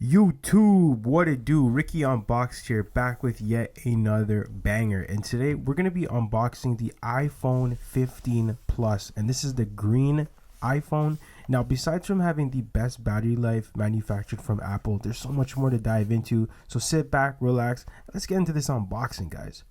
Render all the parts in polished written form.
YouTube, what it do? Ricky Unboxed here, back with yet another banger. And today we're going to be unboxing the iPhone 15 Plus. And this is the green iPhone. Now, besides from having the best battery life manufactured from Apple, there's so much more to dive into. So sit back, relax. Let's get into this unboxing, guys.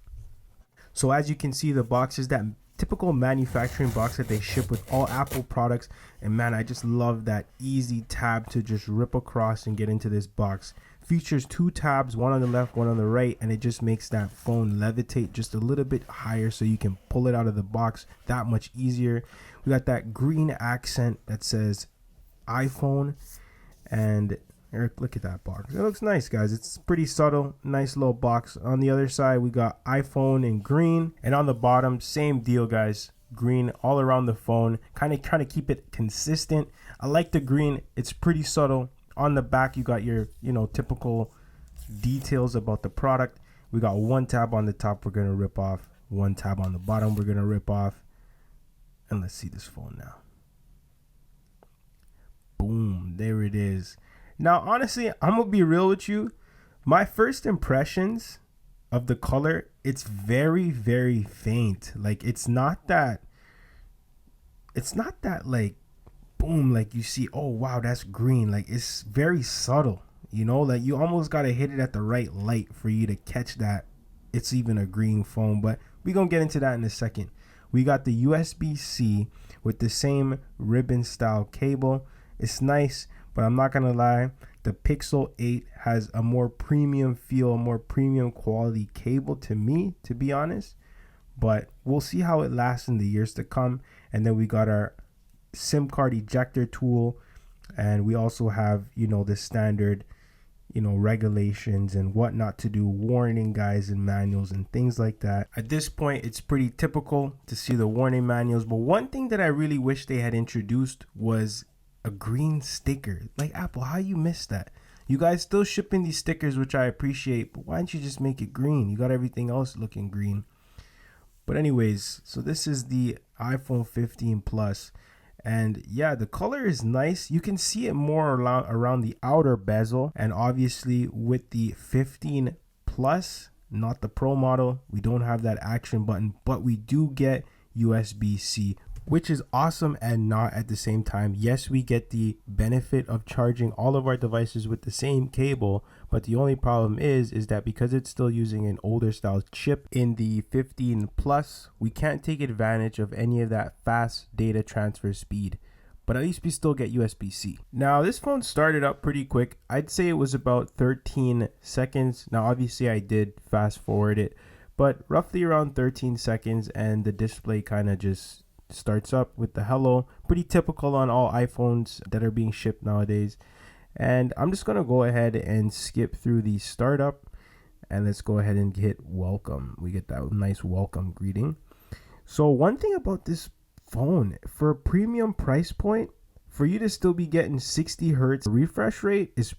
So as you can see, the box is that typical manufacturing box that they ship with all Apple products, and man, I just love that easy tab to just rip across and get into this box. Features two tabs, one on the left, one on the right, and it just makes that phone levitate just a little bit higher so you can pull it out of the box that much easier. We got that green accent that says iPhone, and look at that box. It looks nice, guys. It's pretty subtle, nice little box. On the other side, we got iPhone in green, and on the bottom, same deal, guys. Green all around the phone, kind of trying to keep it consistent. I like the green. It's pretty subtle. On the back, you got your, typical details about the product. We got one tab on the top we're gonna rip off, one tab on the bottom we're gonna rip off, and let's see this phone now. Boom, there it is. Now, honestly, I'm going to be real with you. My first impressions of the color, it's very, very faint. Like, it's not that like, boom, like you see, oh, wow, that's green. Like, it's very subtle, like you almost got to hit it at the right light for you to catch that it's even a green phone. But we're going to get into that in a second. We got the USB-C with the same ribbon style cable. It's nice. But I'm not going to lie, the Pixel 8 has a more premium feel, a more premium quality cable to me, to be honest. But we'll see how it lasts in the years to come. And then we got our SIM card ejector tool. And we also have, the standard, regulations and what not to do, warning guides and manuals and things like that. At this point, it's pretty typical to see the warning manuals. But one thing that I really wish they had introduced was a green sticker. Like, Apple, how you missed that? You guys still shipping these stickers, which I appreciate, but why don't you just make it green? You got everything else looking green. But anyways, so this is the iPhone 15 Plus, and yeah, the color is nice. You can see it more around the outer bezel, and obviously with the 15 Plus, not the Pro model, we don't have that action button, but we do get USB-C, which is awesome and not at the same time. Yes, we get the benefit of charging all of our devices with the same cable, but the only problem is that because it's still using an older style chip in the 15 Plus, we can't take advantage of any of that fast data transfer speed. But at least we still get USB-C. Now, this phone started up pretty quick. I'd say it was about 13 seconds. Now, obviously, I did fast forward it, but roughly around 13 seconds, and the display kind of just starts up with the hello. Pretty typical on all iPhones that are being shipped nowadays. And I'm just gonna go ahead and skip through the startup, and let's go ahead and hit welcome. We get that nice welcome greeting. So one thing about this phone, for a premium price point, for you to still be getting 60 hertz refresh rate is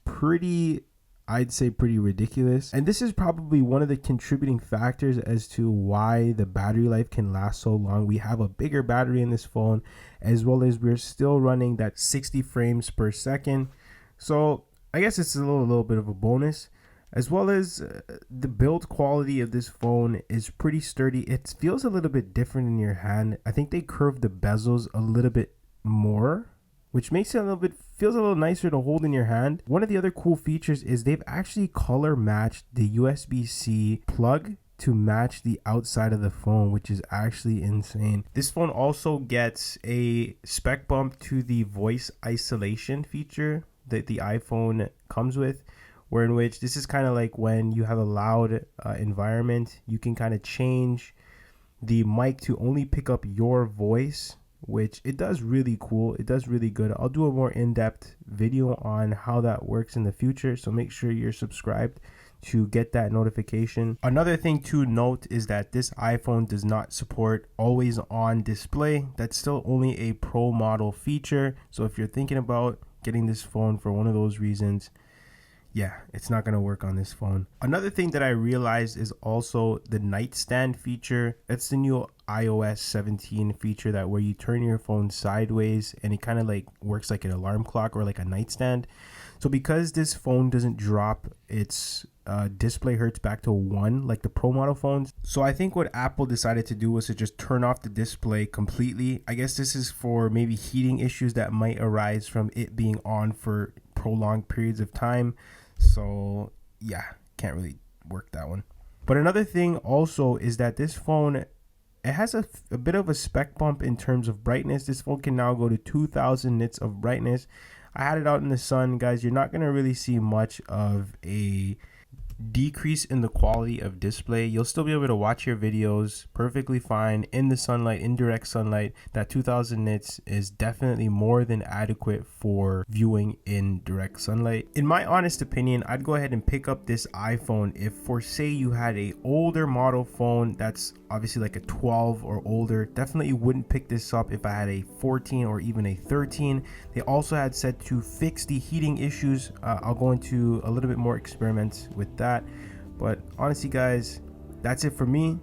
I'd say pretty ridiculous. And this is probably one of the contributing factors as to why the battery life can last so long. We have a bigger battery in this phone, as well as we're still running that 60 frames per second. So I guess it's a little bit of a bonus, as well as the build quality of this phone is pretty sturdy. It feels a little bit different in your hand. I think they curved the bezels a little bit more, which makes it feels a little nicer to hold in your hand. One of the other cool features is they've actually color matched the USB-C plug to match the outside of the phone, which is actually insane. This phone also gets a spec bump to the voice isolation feature that the iPhone comes with, where in which this is kind of like when you have a loud environment, you can kind of change the mic to only pick up your voice, which it does really cool. It does really good. I'll do a more in-depth video on how that works in the future, so make sure you're subscribed to get that notification. Another thing to note is that this iPhone does not support always on display. That's still only a Pro model feature. So if you're thinking about getting this phone for one of those reasons, yeah, it's not going to work on this phone. Another thing that I realized is also the nightstand feature. That's the new iOS 17 feature that where you turn your phone sideways and it kind of like works like an alarm clock or like a nightstand. So because this phone doesn't drop its display hertz back to 1 like the Pro model phones, so I think what Apple decided to do was to just turn off the display completely. I guess this is for maybe heating issues that might arise from it being on for prolonged periods of time. So yeah, can't really work that one. But another thing also is that this phone, it has a bit of a spec bump in terms of brightness. This phone can now go to 2000 nits of brightness. I had it out in the sun, guys. You're not going to really see much of a decrease in the quality of display. You'll still be able to watch your videos perfectly fine in the sunlight, in direct sunlight. That 2000 nits is definitely more than adequate for viewing in direct sunlight. In my honest opinion, I'd go ahead and pick up this iPhone if, for say, you had a older model phone that's obviously like a 12 or older. Definitely wouldn't pick this up if I had a 14 or even a 13. They also had said to fix the heating issues. I'll go into a little bit more experiments with that. But honestly, guys, that's it for me.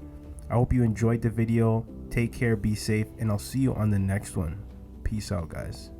I hope you enjoyed the video. Take care, be safe, and I'll see you on the next one. Peace out, guys.